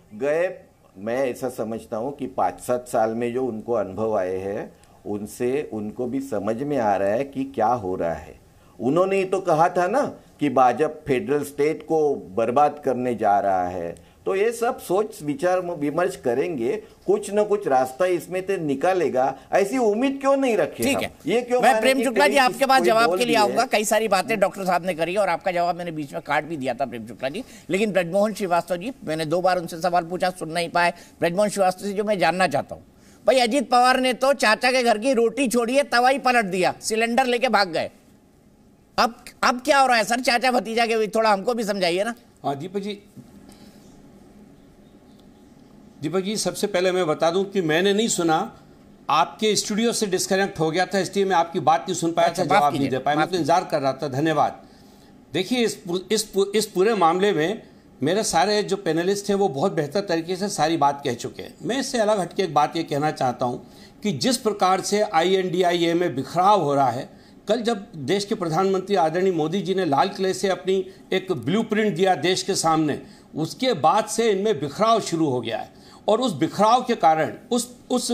मैं ऐसा समझता हूँ कि 5-7 साल में जो उनको अनुभव आए हैं उनसे उनको भी समझ में आ रहा है कि क्या हो रहा है। उन्होंने ही तो कहा था ना कि भाजपा फेडरल स्टेट को बर्बाद करने जा रहा है। तो ये सब सोच विचार विमर्श करेंगे, कुछ न कुछ रास्ता इसमें से निकालेगा, ऐसी उम्मीद क्यों नहीं रखे? ठीक है, ये क्यों? मैं प्रेम शुक्ला जी आपके पास जवाब के लिए आऊंगा। कई सारी बातें डॉक्टर साहब ने करी और आपका जवाब मैंने बीच में काट भी दिया था प्रेम शुक्ला जी, लेकिन ब्रजमोहन श्रीवास्तव जी, मैंने 2 बार उनसे सवाल पूछा, सुन नहीं पाए। ब्रजमोहन श्रीवास्तव जी जो मैं जानना चाहता हूँ, भाई अजीत पवार ने तो चाचा के घर की रोटी छोड़िए तवा ही पलट दिया, सिलेंडर लेके भाग गए। अब क्या हो रहा है सर चाचा भतीजा के बीच, थोड़ा हमको भी समझाइए ना। हाँ दीपक जी सबसे पहले मैं बता दूं कि मैंने नहीं सुना, आपके स्टूडियो से डिस्कनेक्ट हो गया था, इसलिए मैं आपकी बात नहीं सुन पाया था, जवाब नहीं दे पाया, मैं तो इंतजार कर रहा था। धन्यवाद। देखिए इस पूरे मामले में मेरे सारे जो पैनलिस्ट हैं वो बहुत बेहतर तरीके से सारी बात कह चुके हैं। मैं इससे अलग हटके एक बात ये कहना चाहता हूँ कि जिस प्रकार से INDIA में बिखराव हो रहा है, कल जब देश के प्रधानमंत्री आदरणीय मोदी जी ने लाल किले से अपनी एक ब्लूप्रिंट दिया देश के सामने, उसके बाद से इनमें बिखराव शुरू हो गया है। और उस बिखराव के कारण उस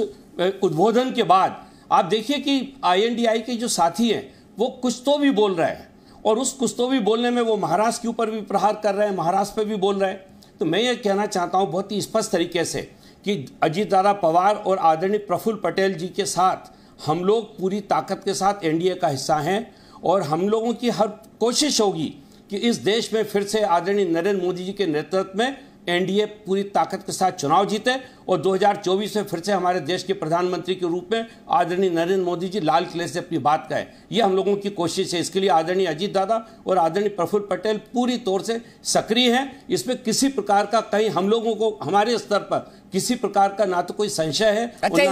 उद्बोधन के बाद आप देखिए कि INDI के जो साथी हैं वो कुछ तो भी बोल रहे हैं, और उस कुछ तो भी बोलने में वो महाराष्ट्र के ऊपर भी प्रहार कर रहे हैं, महाराष्ट्र पे भी बोल रहे हैं। तो मैं ये कहना चाहता हूँ बहुत ही स्पष्ट तरीके से कि अजीत दादा पवार और आदरणीय प्रफुल्ल पटेल जी के साथ हम लोग पूरी ताकत के साथ NDA का हिस्सा हैं, और हम लोगों की हर कोशिश होगी कि इस देश में फिर से आदरणीय नरेंद्र मोदी जी के नेतृत्व में NDA पूरी ताकत के साथ चुनाव जीते, और 2024 में फिर से हमारे देश के प्रधानमंत्री के रूप में आदरणीय नरेंद्र मोदी जी लाल किले से अपनी बात कहें। ये हम लोगों की कोशिश है। इसके लिए आदरणीय अजीत दादा और आदरणीय प्रफुल्ल पटेल पूरी तौर से सक्रिय हैं। इसमें किसी प्रकार का कहीं हम लोगों को हमारे स्तर पर किसी प्रकार का ना तो कोई संशय है। अच्छा,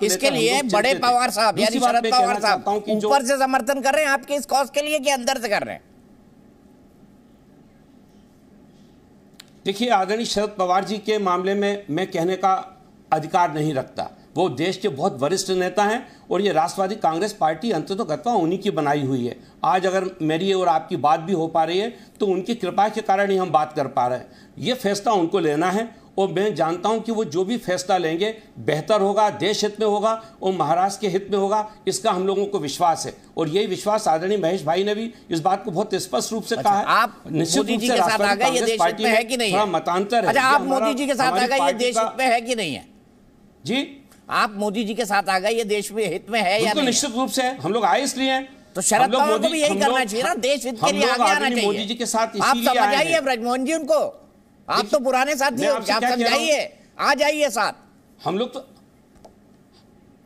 इसके लिए बड़े पवार साहब यानी शरद पवार साहब ऊपर से समर्थन कर रहे हैं आपके इस कॉज के लिए कि अंदर से कर रहे हैं? देखिए, आदरणीय शरद पवार जी के मामले में मैं कहने का अधिकार नहीं रखता। वो देश के बहुत वरिष्ठ नेता हैं, और ये राष्ट्रवादी कांग्रेस पार्टी अंततः उन्हीं की बनाई हुई है। आज अगर मेरी और आपकी बात भी हो पा रही है तो उनकी कृपा के कारण ही हम बात कर पा रहे हैं। ये फैसला उनको लेना है, और मैं जानता हूं कि वो जो भी फैसला लेंगे बेहतर होगा, देश हित में होगा और महाराष्ट्र के हित में होगा, इसका हम लोगों को विश्वास है। और यही विश्वास आदरणीय महेश भाई ने भी इस बात को बहुत स्पष्ट रूप से कहा है। आप मोदी जी के साथ आ गए, ये देश हित में है कि नहीं है? मतांतर है। अच्छा, आप मोदी जी के साथ आ गए, ये देश हित में है कि नहीं है? जी, आप मोदी जी के साथ आ गए, ये देश में हित में है या नहीं? निश्चित रूप से हम लोग आए इसलिए हैं। तो शरद पवार को भी यही करना चाहिए ना, देश हित के लिए आगे आना चाहिए। मोदी जी के साथ आप समझाइए ब्रजमोहन जी उनको, आप तो पुराने साथी हो, आप समझाइए, आ जाइए साथ। हम लोग तो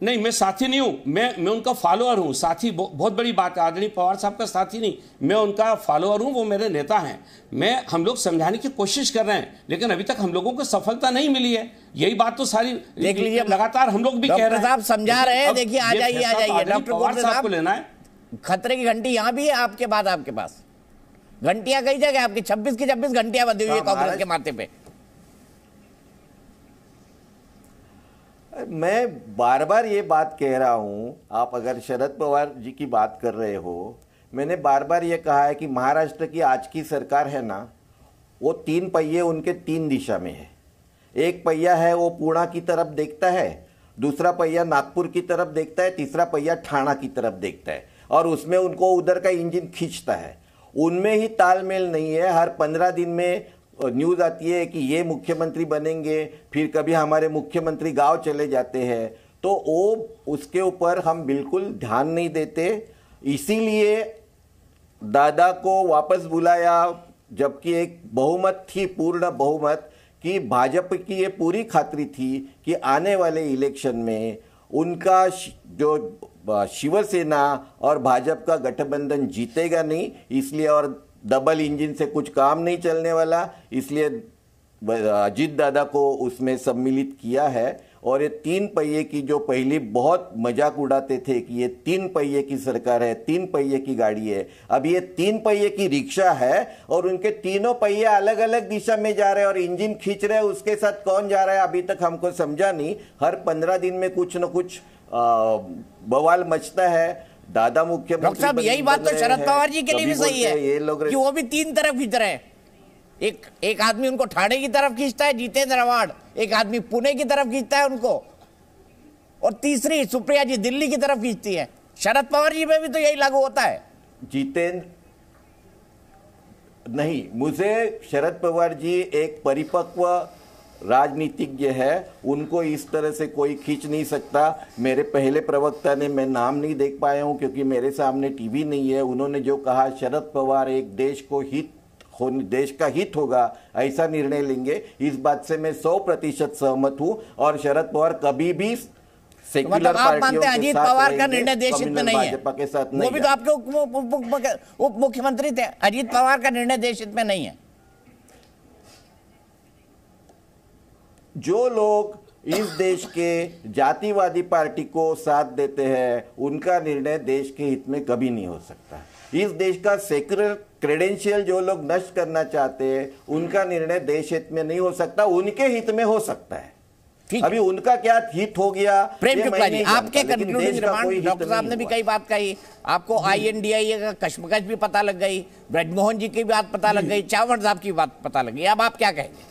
नहीं, मैं साथी नहीं हूं, मैं उनका फॉलोअर हूं। साथी बहुत बड़ी बात है, आदरणीय पवार साहब का साथी नहीं, मैं उनका फॉलोअर हूं, वो मेरे नेता हैं। हम लोग समझाने की कोशिश कर रहे हैं, लेकिन अभी तक हम लोगों को सफलता नहीं मिली है। यही बात तो सारी देख लीजिए, लगातार हम लोग भी कह रहे हैं, साहब समझा रहे हैं। देखिए, आ जाइए, आ जाइए डॉक्टर पवार साहब को लेना है। खतरे की घंटी यहाँ भी है, आपके बाद आपके पास घंटियां कई जगह, आपकी 26 की 26 घंटियां बंधी हुई है कांग्रेस के माथे पे। मैं बार बार ये बात कह रहा हूं, आप अगर शरद पवार जी की बात कर रहे हो, मैंने बार बार ये कहा है कि महाराष्ट्र की आज की सरकार है ना, वो 3 पहिए उनके 3 दिशा में है। एक पहिया है वो पुणे की तरफ देखता है, दूसरा पहिया नागपुर की तरफ देखता है, तीसरा पहिया ठाणा की तरफ देखता है, और उसमें उनको उधर का इंजन खींचता है। उनमें ही तालमेल नहीं है। हर 15 दिन में न्यूज़ आती है कि ये मुख्यमंत्री बनेंगे, फिर कभी हमारे मुख्यमंत्री गांव चले जाते हैं, तो वो उसके ऊपर हम बिल्कुल ध्यान नहीं देते। इसीलिए दादा को वापस बुलाया, जबकि एक बहुमत थी, पूर्ण बहुमत, कि भाजपा की ये पूरी खातरी थी कि आने वाले इलेक्शन में उनका जो शिवसेना और भाजपा का गठबंधन जीतेगा नहीं, इसलिए और डबल इंजन से कुछ काम नहीं चलने वाला, इसलिए अजीत दादा को उसमें सम्मिलित किया है। और ये 3 पहिए की जो पहली बहुत मजाक उड़ाते थे कि ये 3 पहिए की सरकार है, 3 पहिए की गाड़ी है, अब ये 3 पहिए की रिक्शा है, और उनके तीनों पहिए अलग अलग दिशा में जा रहे हैं और इंजन खींच रहे हैं। उसके साथ कौन जा रहा है अभी तक हमको समझा नहीं। हर 15 दिन में कुछ न कुछ बवाल मचता है। दादा मुख्यमंत्री साहब, यही बात तो शरद पवार जी के लिए भी सही है, ये लोग कि वो भी 3 तरफ खींच रहे हैं। एक आदमी उनको ठाणे की तरफ खींचता है, जितेंद्र आव्हाड, एक आदमी पुणे की तरफ खींचता है उनको, और तीसरी सुप्रिया जी दिल्ली की तरफ खींचती है। शरद पवार जी में भी तो यही लागू होता है। जितेंद्र नहीं, मुझे शरद पवार जी एक परिपक्व राजनीतिज्ञ है, उनको इस तरह से कोई खींच नहीं सकता। मेरे पहले प्रवक्ता ने, मैं नाम नहीं देख पाया हूं क्योंकि मेरे सामने टीवी नहीं है, उन्होंने जो कहा शरद पवार एक देश का हित होगा ऐसा निर्णय लेंगे, इस बात से मैं 100% सहमत हूं। और शरद पवार कभी भी मतलब आप मानते हैं अजीत पवार का निर्णय देश हित में नहीं है? भाजपा के साथ वो भी तो आपके उप मुख्यमंत्री थे। अजीत पवार का निर्णय देश हित में नहीं है। जो लोग इस देश के जातिवादी पार्टी को साथ देते हैं उनका निर्णय देश के हित में कभी नहीं हो सकता। इस देश का सेक्युलर क्रेडेंशियल जो लोग नष्ट करना चाहते हैं उनका निर्णय देश हित में नहीं हो सकता, उनके हित में हो सकता है। अभी उनका क्या हित हो गया प्रेम शुक्ला जी, आपके कंक्लूडिंग रिमार्क डॉक्टर साहब ने भी कई बात कही, आपको INDIA का कश्मकश भी पता लग गई, ब्रजमोहन जी की बात पता लग गई, चावड़ साहब की बात पता लग गई, अब आप क्या कहेंगे?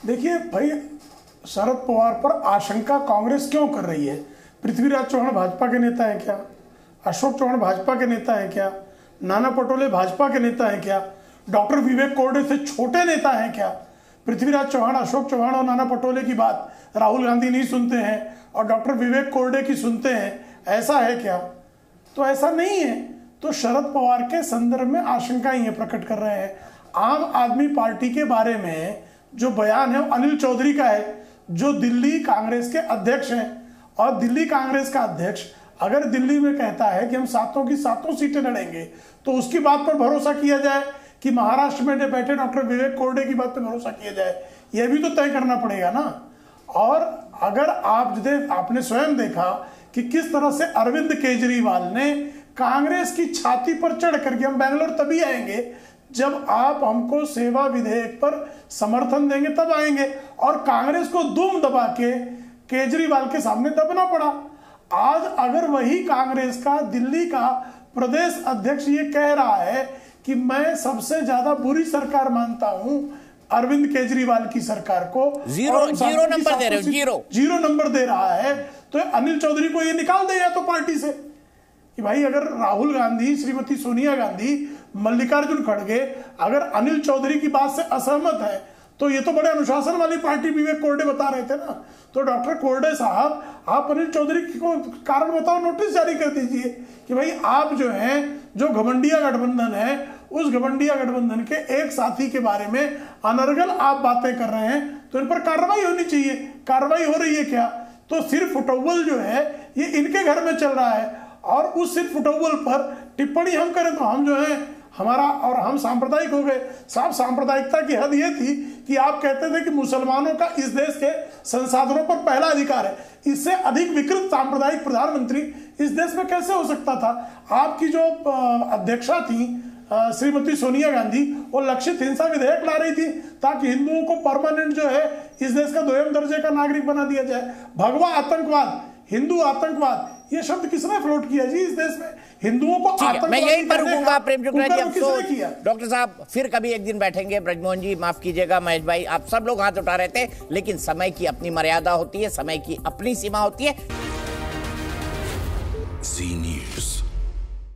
देखिए भाई, शरद पवार पर आशंका कांग्रेस क्यों कर रही है? पृथ्वीराज चौहान भाजपा के नेता है क्या? अशोक चौहान भाजपा के नेता है क्या? नाना पटोले भाजपा के नेता है क्या? डॉक्टर विवेक कोरडे से छोटे नेता है क्या? पृथ्वीराज चौहान, अशोक चौहान और नाना पटोले की बात राहुल गांधी नहीं सुनते हैं और डॉक्टर विवेक कोरडे की सुनते हैं, ऐसा है क्या? तो ऐसा नहीं है। तो शरद पवार के संदर्भ में आशंकाएं ये प्रकट कर रहे हैं। आम आदमी पार्टी के बारे में जो बयान है वो अनिल चौधरी का है, जो दिल्ली कांग्रेस के अध्यक्ष हैं। और दिल्ली कांग्रेस का अध्यक्ष अगर दिल्ली में कहता है कि हम सातों की सातों सीटें लड़ेंगे, तो उसकी बात पर भरोसा किया जाए कि महाराष्ट्र में बैठे डॉक्टर विवेक कोरडे की बात पर भरोसा किया जाए, यह भी तो तय करना पड़ेगा ना। और अगर आपने स्वयं देखा कि किस तरह से अरविंद केजरीवाल ने कांग्रेस की छाती पर चढ़ करके, हम बेंगलोर तभी आएंगे जब आप हमको सेवा विधेयक पर समर्थन देंगे तब आएंगे, और कांग्रेस को दुम दबा के केजरीवाल के सामने दबना पड़ा। आज अगर वही कांग्रेस का दिल्ली का प्रदेश अध्यक्ष ये कह रहा है कि मैं सबसे ज्यादा बुरी सरकार मानता हूं अरविंद केजरीवाल की सरकार को, जीरो नंबर दे रहे हो, जीरो नंबर दे रहा है, तो अनिल चौधरी को ये निकाल दे या तो पार्टी से कि भाई अगर राहुल गांधी, श्रीमती सोनिया गांधी, मल्लिकार्जुन खड़गे अगर अनिल चौधरी की बात से असहमत है, तो ये तो बड़े अनुशासन वाली पार्टी विवेक कोरडे बता रहे थे ना। तो डॉक्टर कोरडे साहब, आप अनिल चौधरी को कारण बताओ, नोटिस जारी कर दीजिए कि भाई आप जो हैं, जो घमंडिया गठबंधन है, उस घमंडिया गठबंधन के एक साथी के बारे में अनर्गल आप बातें कर रहे हैं, तो इन पर कार्रवाई होनी चाहिए। कार्रवाई हो रही है क्या? तो सिर्फ फुटबॉल जो है ये इनके घर में चल रहा है, और उस सिर्फ फुटबॉल पर टिप्पणी हम करें तो हम जो है हमारा, और हम सांप्रदायिक हो गए। साफ सांप्रदायिकता की हद ये थी कि आप कहते थे कि मुसलमानों का इस देश के संसाधनों पर पहला अधिकार है। इससे अधिक विकृत सांप्रदायिक प्रधानमंत्री इस देश में कैसे हो सकता था? आपकी जो अध्यक्षा थी श्रीमती सोनिया गांधी, वो लक्षित हिंसा विधेयक ला रही थी ताकि हिंदुओं को परमानेंट जो है इस देश का 2ym दर्जे का नागरिक बना दिया जाए। भगवा आतंकवाद, हिंदू आतंकवाद, ये शब्द किसने फ्लोट किया जी इस देश में? हिंदुओं को आतंकवादी, मैं यहीं पर रुकूंगा प्रेम शुक्ला जी। किसने किया? डॉक्टर साहब फिर कभी एक दिन बैठेंगे। ब्रजमोहन जी माफ कीजिएगा, महेश भाई, आप सब लोग हाथ उठा रहे थे, लेकिन समय की अपनी मर्यादा होती है, समय की अपनी सीमा होती है।